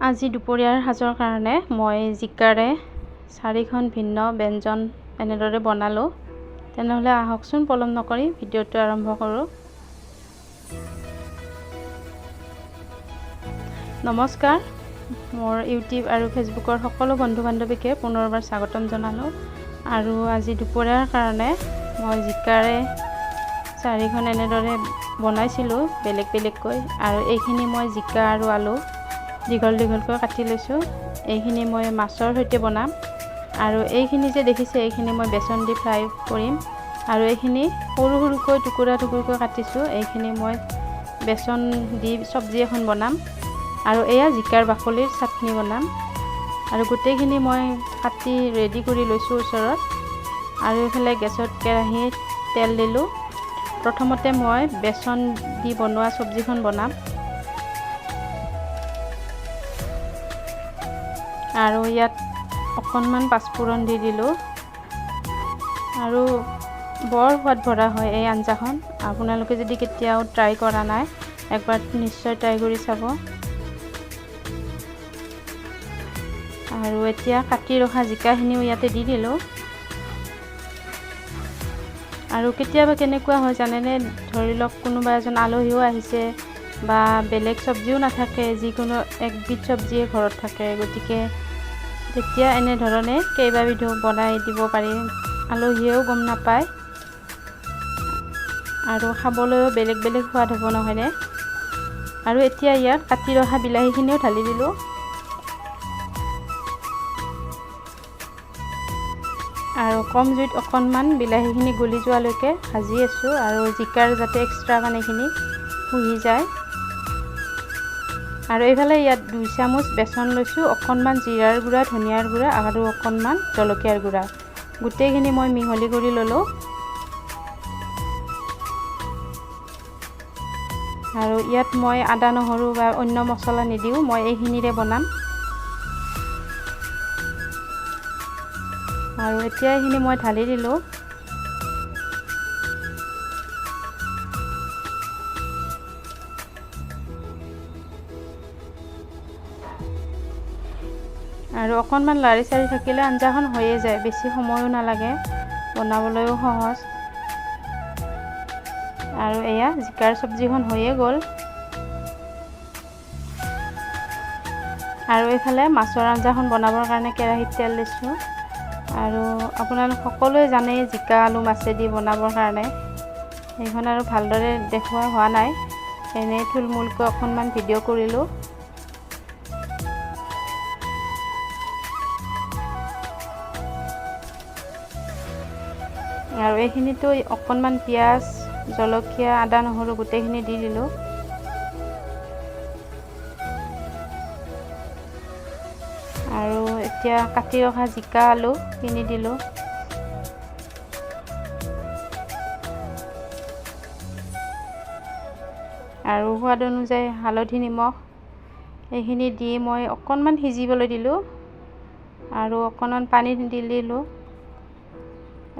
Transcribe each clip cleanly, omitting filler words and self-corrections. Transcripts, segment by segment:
আজি দুপৰীয়াৰ সাজৰ কাৰণে মই জিকাৰে 4খন ভিন্ন ব্যঞ্জন এনেদৰে বনালোঁ। তেনেহ'লে আহকচোন পলম নকৰি ভিডিঅ'টো আৰম্ভ কৰোঁ। নমস্কাৰ, মোৰ ইউটিউব আৰু ফেচবুকৰ সকলো বন্ধু বান্ধৱীকে পুনৰবাৰ স্বাগতম জনালোঁ। আৰু আজি দুপৰীয়াৰ কাৰণে মই জিকাৰে 4খন এনেদৰে বনাইছিলোঁ বেলেগ বেলেগকৈ। আৰু এইখিনি মই জিকা আৰু আলু দীঘল দীঘলকৈ কাটি লৈছোঁ। এইখিনি মই মাছৰ সৈতে বনাম। আৰু এইখিনি যে দেখিছে এইখিনি মই বেচন দি ফ্ৰাই কৰিম। আৰু এইখিনি সৰু সৰুকৈ টুকুৰা টুকুৰকৈ কাটিছোঁ। এইখিনি মই বেচন দি চব্জি এখন বনাম। আৰু এয়া জিকাৰ বাকলিৰ চাটনি বনাম। আৰু গোটেইখিনি মই কাটি ৰেডি কৰি লৈছোঁ ওচৰত। আৰু এইফালে গেছত কেৰাহীত তেল দিলোঁ। প্ৰথমতে মই বেচন দি বনোৱা চব্জিখন বনাম। আৰু ইয়াত অকণমান পাঁচফোৰণ দি দিলোঁ। আৰু বৰ সোৱাদ ভৰা হয় এই আঞ্জাখন। আপোনালোকে যদি কেতিয়াও ট্ৰাই কৰা নাই, একবাৰ নিশ্চয় ট্ৰাই কৰি চাব। আৰু এতিয়া কাটি ৰখা জিকাখিনিও ইয়াতে দি দিলোঁ। আৰু কেতিয়াবা কেনেকুৱা হয় জানেনে, ধৰি লওক কোনোবা এজন আলহীও আহিছে বা বেলেগ চব্জিও নাথাকে, যিকোনো একবিধ চব্জিয়ে ঘৰত থাকে, গতিকে তেতিয়া এনেধৰণে কেইবাবিধো বনাই দিব পাৰি। আলহীয়েও গম নাপায় আৰু খাবলৈও বেলেগ বেলেগ সোৱাদ হ'ব, নহয়নে? আৰু এতিয়া ইয়াত কাটি ৰখা বিলাহীখিনিও ঢালি দিলোঁ। আৰু কম জুইত অকণমান বিলাহীখিনি গলি যোৱালৈকে ভাজি আছোঁ। আৰু জিকাৰ যাতে এক্সট্ৰা পানীখিনি শুহি যায়। আৰু এইফালে ইয়াত 2 চামুচ বেচন লৈছোঁ, অকণমান জিৰাৰ গুড়া, ধনিয়াৰ গুড়া আৰু অকণমান জলকীয়াৰ গুড়া, গোটেইখিনি মই মিহলি কৰি ল'লোঁ। আৰু ইয়াত মই আদা নহৰু বা অন্য মছলা নিদিওঁ, মই এইখিনিৰে বনাম। আৰু এতিয়া এইখিনি মই ঢালি দিলোঁ। আৰু অকণমান লাৰি চাৰি থাকিলে আঞ্জাখন হৈয়ে যায়, বেছি সময়ো নালাগে, বনাবলৈও সহজ। আৰু এয়া জিকাৰ চব্জিখন হৈয়ে গ'ল। আৰু এইফালে মাছৰ আঞ্জাখন বনাবৰ কাৰণে কেৰাহীত তেল দিছোঁ। আৰু আপোনালোক সকলোৱে জানেই জিকা আলু মাছেদি বনাবৰ কাৰণে। সেইখন আৰু ভালদৰে দেখুওৱা হোৱা নাই, এনেই থুলমূলকৈ অকণমান ভিডিঅ' কৰিলোঁ। আৰু এইখিনিতো অকণমান পিঁয়াজ, জলকীয়া, আদা নহৰু গোটেইখিনি দি দিলোঁ। আৰু এতিয়া কাটি ৰখা জিকা আলু কিনি দিলোঁ। আৰু সোৱাদ অনুযায়ী হালধি, নিমখ এইখিনি দি মই অকণমান সিজিবলৈ দিলোঁ। আৰু অকণমান পানী দি দিলোঁ।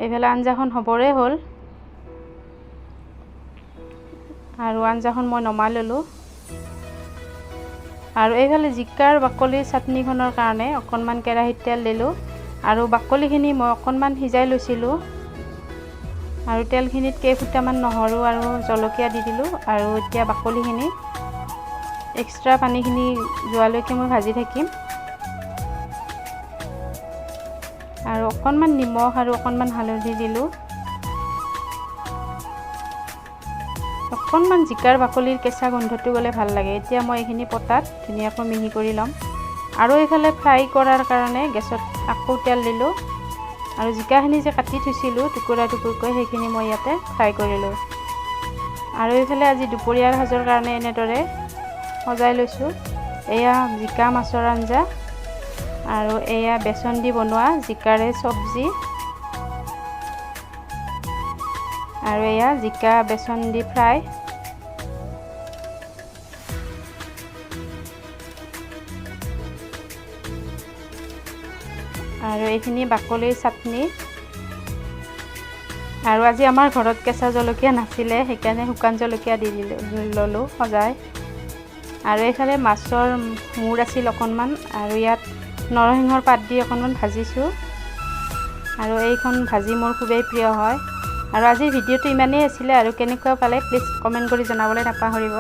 এইফালে আঞ্জাখন হ'বৰে হ'ল। আৰু আঞ্জাখন মই নমাই ল'লোঁ। আৰু এইফালে জিকাৰ বাকলিৰ চাটনিখনৰ কাৰণে অকণমান কেৰাহীত তেল দিলোঁ। আৰু বাকলিখিনি মই অকণমান সিজাই লৈছিলোঁ। আৰু তেলখিনিত কেইফুটামান নহৰু আৰু জলকীয়া দি দিলোঁ। আৰু এতিয়া বাকলিখিনি এক্সট্ৰা পানীখিনি যোৱালৈকে মই ভাজি থাকিম। আৰু অকণমান নিমখ আৰু অকণমান হালধি দিলোঁ। অকণমান জিকাৰ বাকলিৰ কেঁচা গোন্ধটো গ'লে ভাল লাগে। এতিয়া মই এইখিনি পটাত ধুনীয়াকৈ মিহি কৰি ল'ম। আৰু এইফালে ফ্ৰাই কৰাৰ কাৰণে গেছত আকৌ তেল দিলোঁ। আৰু জিকাখিনি যে কাটি থৈছিলোঁ টুকুৰা টুকুৰকৈ, সেইখিনি মই ইয়াতে ফ্ৰাই কৰিলোঁ। আৰু এইফালে আজি দুপৰীয়াৰ সাজৰ কাৰণে এনেদৰে সজাই লৈছোঁ। এয়া জিকা মাছৰ আঞ্জা, আৰু এয়া বেচন দি বনোৱা জিকাৰে চব্জি, আৰু এয়া জিকা বেচন দি ফ্ৰাই। আৰু এইখিনি বাকলিৰ চাটনি। আৰু আজি আমাৰ ঘৰত কেঁচা জলকীয়া নাছিলে, সেইকাৰণে শুকান জলকীয়া দি ল'লোঁ সজাই। আৰু এইফালে মাছৰ মূৰ আছিল অকণমান, আৰু ইয়াত নৰসিংহৰ পাত দি অকণমান ভাজিছোঁ। আৰু এইখন ভাজি মোৰ খুবেই প্ৰিয় হয়। আৰু আজিৰ ভিডিঅ'টো ইমানেই আছিলে, আৰু কেনেকুৱা পালে প্লিজ কমেণ্ট কৰি জনাবলৈ নাপাহৰিব।